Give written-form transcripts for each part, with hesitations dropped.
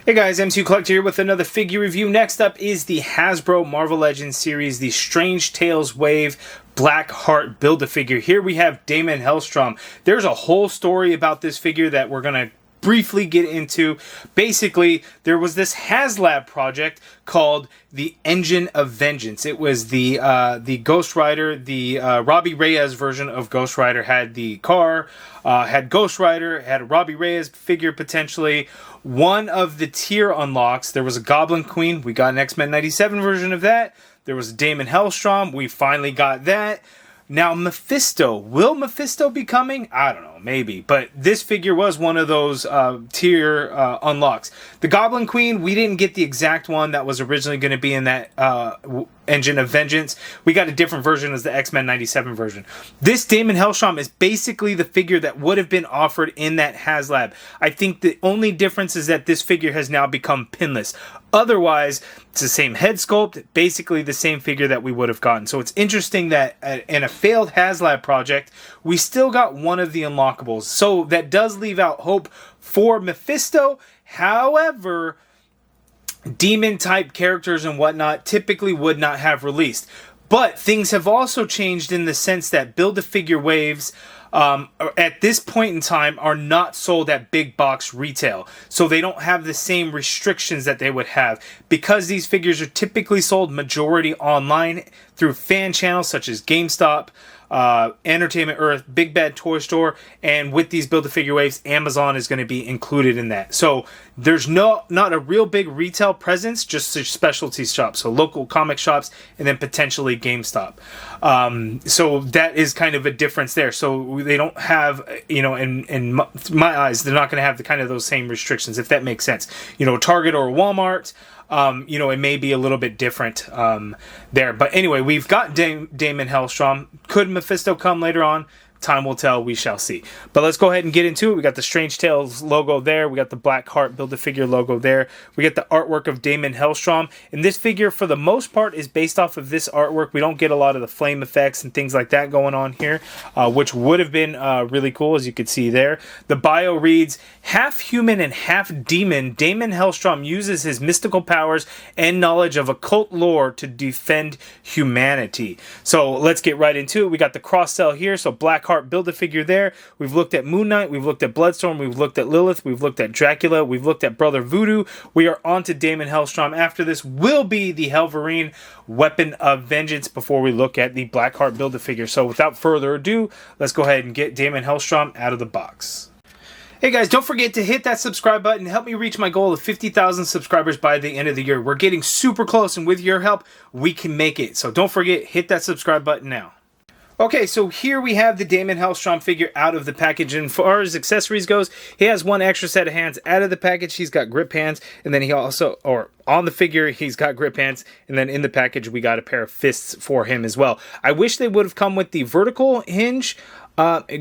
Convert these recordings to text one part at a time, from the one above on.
Hey guys, M2 Collector here with another figure review. Next up is the Hasbro Marvel Legends series, the Strange Tales Wave Blackheart Build-A-Figure. Here we have DAIMON HELLSTROM. There's a whole story about this figure that we're going to briefly get into. Basically, there was this HasLab project called the Engine of Vengeance. It was the Ghost Rider, the Robbie Reyes version of Ghost Rider had the car, had Ghost Rider, had a Robbie Reyes figure potentially. One of the tier unlocks, there was a Goblin Queen. We got an X-Men 97 version of that. There was a DAIMON HELLSTROM. We finally got that. Now, Mephisto. Will Mephisto be coming? I don't know, maybe. But this figure was one of those tier unlocks. The Goblin Queen, we didn't get the exact one that was originally going to be in that Engine of Vengeance. We got a different version as the X-Men 97 version. This DAIMON HELLSTROM is basically the figure that would have been offered in that HasLab. I think the only difference is that this figure has now become pinless. Otherwise, it's the same head sculpt, basically the same figure that we would have gotten. So it's interesting that in a failed HasLab project, we still got one of the unlockables. So that does leave out hope for Mephisto. However, demon type characters and whatnot typically would not have released. But things have also changed in the sense that Build-A-Figure waves at this point in time are not sold at big box retail, so they don't have the same restrictions that they would have, because these figures are typically sold majority online through fan channels such as GameStop, Entertainment Earth, Big Bad Toy Store, and with these Build-A-Figure waves, Amazon is going to be included in that. So there's not a real big retail presence, just specialty shops, so local comic shops, and then potentially GameStop. So that is kind of a difference there. So they don't have, in my eyes, they're not going to have the kind of those same restrictions, if that makes sense. Target or Walmart, it may be a little bit different there. But anyway, we've got DAIMON HELLSTROM. Could Mephisto come later on? Time will tell, we shall see. But let's go ahead and get into it. We got the Strange Tales logo there. We got the Blackheart Build-A-Figure logo there. We get the artwork of DAIMON HELLSTROM. And this figure, for the most part, is based off of this artwork. We don't get a lot of the flame effects and things like that going on here, which would have been really cool, as you could see there. The bio reads, half human and half demon, DAIMON HELLSTROM uses his mystical powers and knowledge of occult lore to defend humanity. So let's get right into it. We got the cross-sell here, so Blackheart Build-A-Figure there. We've looked at Moon Knight, we've looked at Bloodstorm, we've looked at Lilith, we've looked at Dracula, we've looked at Brother Voodoo. We are on to DAIMON HELLSTROM. After this will be the Helverine Weapon of Vengeance before we look at the Blackheart Build-A-Figure. So without further ado, let's go ahead and get DAIMON HELLSTROM out of the box. Hey guys, don't forget to hit that subscribe button. Help me reach my goal of 50,000 subscribers by the end of the year. We're getting super close, and with your help, we can make it. So don't forget, hit that subscribe button now. Okay, so here we have the DAIMON HELLSTROM figure out of the package, and as far as accessories goes, he has one extra set of hands out of the package. He's got grip hands, and then he also, or on the figure, he's got grip hands, and then in the package, we got a pair of fists for him as well. I wish they would have come with the vertical hinge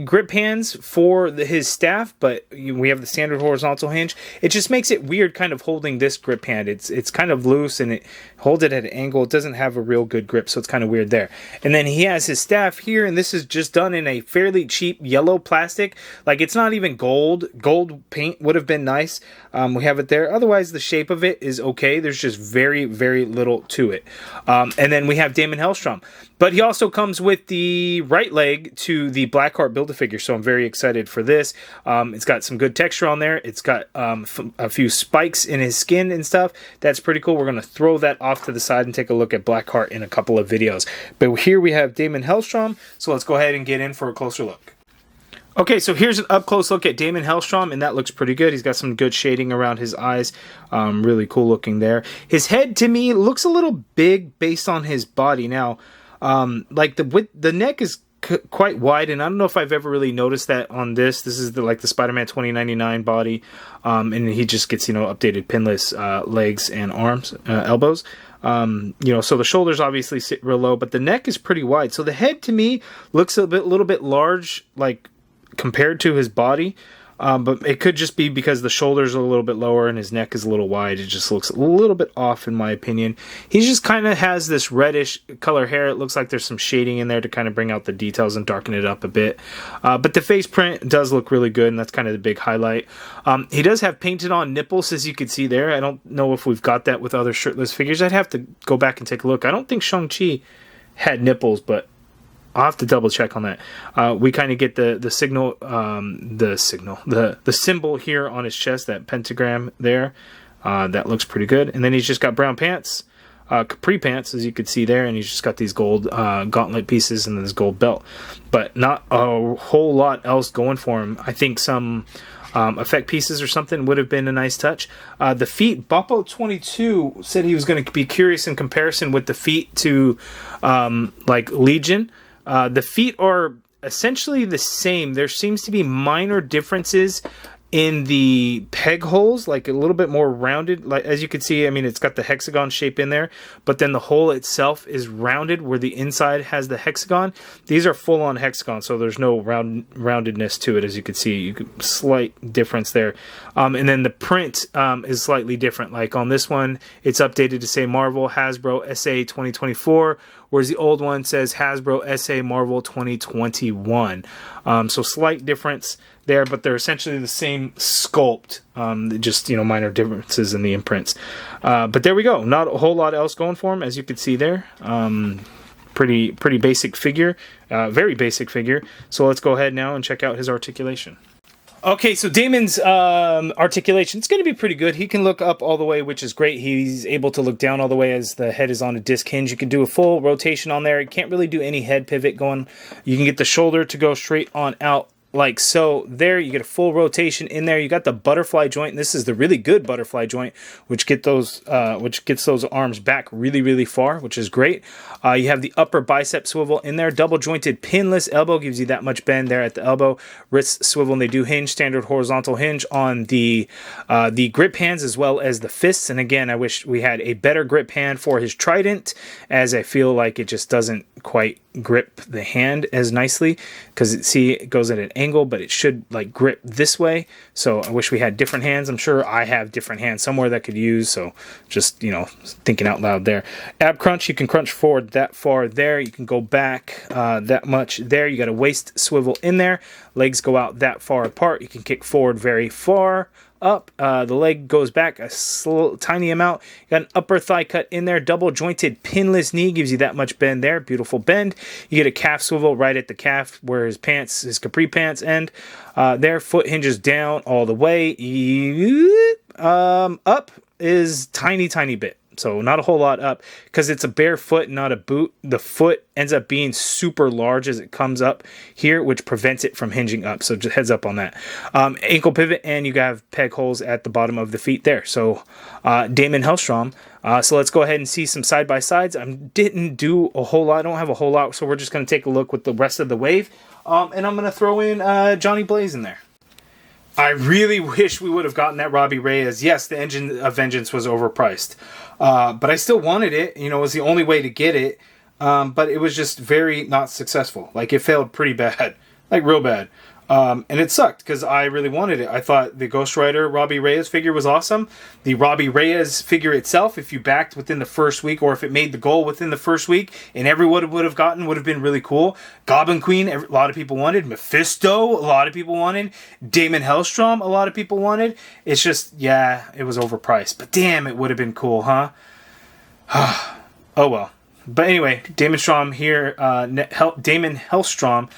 grip hands for his staff, but we have the standard horizontal hinge. It just makes it weird kind of holding this grip hand. It's kind of loose, and it holds it at an angle. It doesn't have a real good grip, so it's kind of weird there. And then he has his staff here, and this is just done in a fairly cheap yellow plastic. Like, it's not even gold. Gold paint would have been nice. We have it there. Otherwise, the shape of it is okay. There's just very, very little to it. And then we have DAIMON HELLSTROM. But he also comes with the right leg to the Blackheart Build-A-Figure, so I'm very excited for this. It's got some good texture on there. It's got a few spikes in his skin and stuff. That's pretty cool. We're going to throw that off to the side and take a look at Blackheart in a couple of videos. But here we have DAIMON HELLSTROM, so let's go ahead and get in for a closer look. Okay, so here's an up-close look at DAIMON HELLSTROM, and that looks pretty good. He's got some good shading around his eyes. Really cool looking there. His head, to me, looks a little big based on his body. Now, like the neck is quite wide, and I don't know if I've ever really noticed that on this. This is the Spider-Man 2099 body, and he just gets updated pinless legs and arms, elbows. So the shoulders obviously sit real low, but the neck is pretty wide. So the head to me looks a little bit large, like compared to his body. But it could just be because the shoulders are a little bit lower and his neck is a little wide. It just looks a little bit off in my opinion. He just kind of has this reddish color hair. It looks like there's some shading in there to kind of bring out the details and darken it up a bit. But the face print does look really good, and that's kind of the big highlight. He does have painted on nipples, as you can see there. I don't know if we've got that with other shirtless figures. I'd have to go back and take a look. I don't think Shang-Chi had nipples, but I'll have to double check on that. We kind of get the symbol here on his chest, that pentagram there. That looks pretty good. And then he's just got brown pants, capri pants, as you can see there, and he's just got these gold gauntlet pieces and this gold belt. But not a whole lot else going for him. I think some effect pieces or something would have been a nice touch. The feet, Boppo22 said he was going to be curious in comparison with the feet to like Legion. The feet are essentially the same. There seems to be minor differences in the peg holes, like a little bit more rounded. Like, as you can see, I mean, it's got the hexagon shape in there, but then the hole itself is rounded where the inside has the hexagon. These are full on hexagon, so there's no roundedness to it. As you can see, slight difference there. And then the print is slightly different. Like on this one, it's updated to say Marvel Hasbro SA 2024, whereas the old one says Hasbro SA Marvel 2021. So slight difference there, but they're essentially the same sculpt, just, you know, minor differences in the imprints. But there we go. Not a whole lot else going for him, as you can see there. Pretty basic figure, very basic figure. So let's go ahead now and check out his articulation. Okay, so Damon's articulation, it's going to be pretty good. He can look up all the way, which is great. He's able to look down all the way as the head is on a disc hinge. You can do a full rotation on there. You can't really do any head pivot going. You can get the shoulder to go straight on out like so. There, you get a full rotation in there. You got the butterfly joint, and this is the really good butterfly joint, which gets those arms back really far, which is great. You have the upper bicep swivel in there. Double jointed pinless elbow gives you that much bend there at the elbow. Wrist swivel, and they do hinge, standard horizontal hinge on the grip hands as well as the fists. And again, I wish we had a better grip hand for his trident, as I feel like it just doesn't quite grip the hand as nicely, because it goes at an angle, but it should like grip this way. So I wish we had different hands. I'm sure I have different hands somewhere that could use, so just, you know, thinking out loud there. Ab crunch, you can crunch forward that far there. You can go back that much there. You got a waist swivel in there. Legs go out that far apart. You can kick forward very far up. The leg goes back a tiny amount. You got an upper thigh cut in there. Double jointed pinless knee gives you that much bend there. Beautiful bend. You get a calf swivel right at the calf where his capri pants end. There, foot hinges down all the way. Up is tiny bit. So not a whole lot up, because it's a bare foot, not a boot. The foot ends up being super large as it comes up here, which prevents it from hinging up. So just heads up on that. Ankle pivot, and you have peg holes at the bottom of the feet there. So Daimon HELLSTROM. So let's go ahead and see some side-by-sides. I didn't do a whole lot. I don't have a whole lot, so we're just going to take a look with the rest of the wave. And I'm going to throw in Johnny Blaze in there. I really wish we would have gotten that Robbie Reyes. Yes, the Engine of Vengeance was overpriced. But I still wanted it. You know, it was the only way to get it. But it was just very not successful. Like, it failed pretty bad. Like, real bad. And it sucked, because I really wanted it. I thought the Ghost Rider Robbie Reyes figure was awesome. The Robbie Reyes figure itself, if you backed within the first week, or if it made the goal within the first week, and everyone would have gotten, would have been really cool. Goblin Queen, a lot of people wanted. Mephisto, a lot of people wanted. Daimon HELLSTROM, a lot of people wanted. It's just, yeah, it was overpriced. But damn, it would have been cool, huh? Oh well. But anyway, Daimon HELLSTROM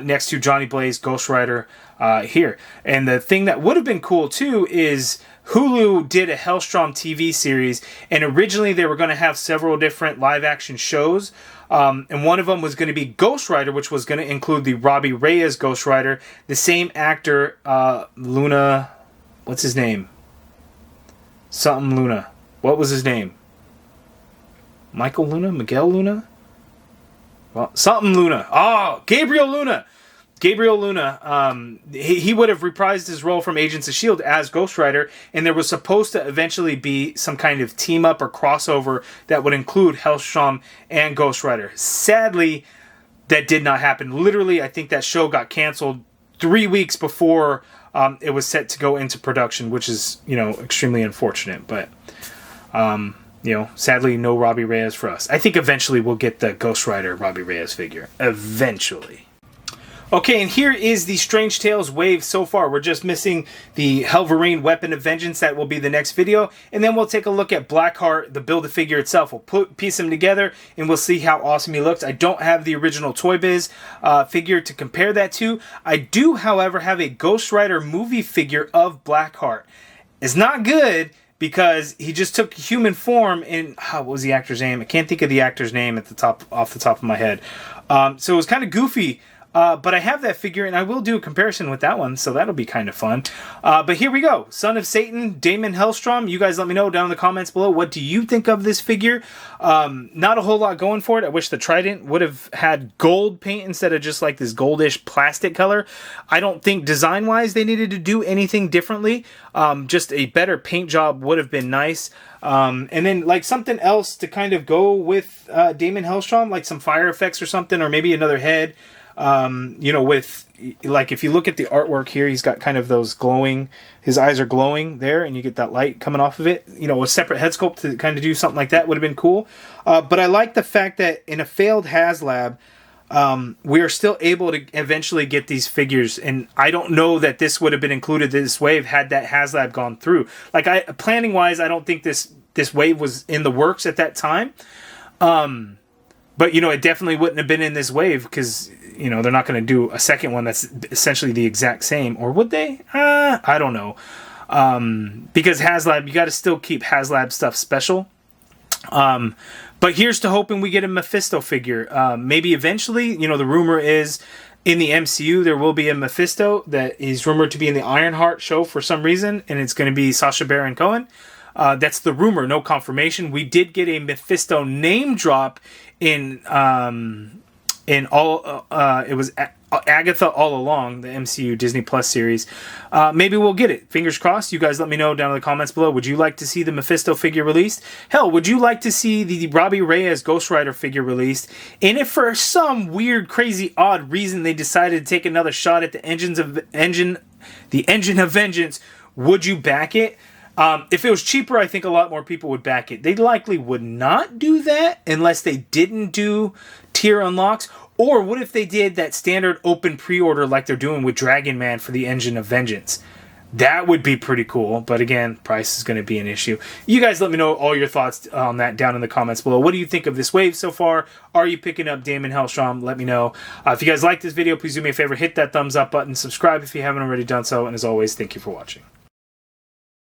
next to Johnny Blaze, Ghost Rider here. And the thing that would have been cool too is Hulu did a HELLSTROM TV series, and originally they were going to have several different live action shows. And one of them was going to be Ghost Rider, which was going to include the Robbie Reyes Ghost Rider, the same actor, Luna, what's his name? Something Luna. What was his name? Michael Luna? Miguel Luna? Well, something Luna. Oh, Gabriel Luna. Gabriel Luna. He would have reprised his role from Agents of S.H.I.E.L.D. as Ghost Rider, and there was supposed to eventually be some kind of team-up or crossover that would include HELLSTROM and Ghost Rider. Sadly, that did not happen. Literally, I think that show got canceled 3 weeks before it was set to go into production, which is, you know, extremely unfortunate. But, you know, sadly, no Robbie Reyes for us. I think eventually we'll get the Ghost Rider Robbie Reyes figure. Eventually. Okay, and here is the Strange Tales wave so far. We're just missing the Helverine Weapon of Vengeance. That will be the next video. And then we'll take a look at Blackheart, the Build-A-Figure itself. We'll piece them together, and we'll see how awesome he looks. I don't have the original Toy Biz figure to compare that to. I do, however, have a Ghost Rider movie figure of Blackheart. It's not good because he just took human form in... what was the actor's name? I can't think of the actor's name off the top of my head. So it was kind of goofy. But I have that figure, and I will do a comparison with that one, so that'll be kind of fun. But here we go. Son of Satan, DAIMON HELLSTROM. You guys let me know down in the comments below. What do you think of this figure? Not a whole lot going for it. I wish the Trident would have had gold paint instead of just like this goldish plastic color. I don't think design-wise they needed to do anything differently. Just a better paint job would have been nice. And then like something else to kind of go with DAIMON HELLSTROM, like some fire effects or something, or maybe another head. You know, with, like, if you look at the artwork here, he's got kind of those glowing, his eyes are glowing there, and you get that light coming off of it. You know, a separate head sculpt to kind of do something like that would have been cool. But I like the fact that in a failed HasLab, we are still able to eventually get these figures, and I don't know that this would have been included in this wave had that HasLab gone through. Like, planning-wise, I don't think this wave was in the works at that time. But, you know, it definitely wouldn't have been in this wave because, you know, they're not going to do a second one that's essentially the exact same. Or would they? I don't know. Because HasLab, you got to still keep HasLab stuff special. But here's to hoping we get a Mephisto figure. Maybe eventually, you know, the rumor is in the MCU there will be a Mephisto that is rumored to be in the Ironheart show for some reason. And it's going to be Sacha Baron Cohen. That's the rumor, no confirmation. We did get a Mephisto name drop in all. It was Agatha All Along, the MCU Disney Plus series. Maybe we'll get it. Fingers crossed. You guys let me know down in the comments below. Would you like to see the Mephisto figure released? Hell, would you like to see the Robbie Reyes Ghost Rider figure released? And if for some weird, crazy, odd reason they decided to take another shot at the Engine of Vengeance, would you back it? If it was cheaper, I think a lot more people would back it. They likely would not do that unless they didn't do tier unlocks. Or what if they did that standard open pre-order like they're doing with Dragon Man for the Engine of Vengeance? That would be pretty cool. But again, price is going to be an issue. You guys let me know all your thoughts on that down in the comments below. What do you think of this wave so far? Are you picking up DAIMON HELLSTROM? Let me know. If you guys like this video, please do me a favor. Hit that thumbs up button. Subscribe if you haven't already done so. And as always, thank you for watching.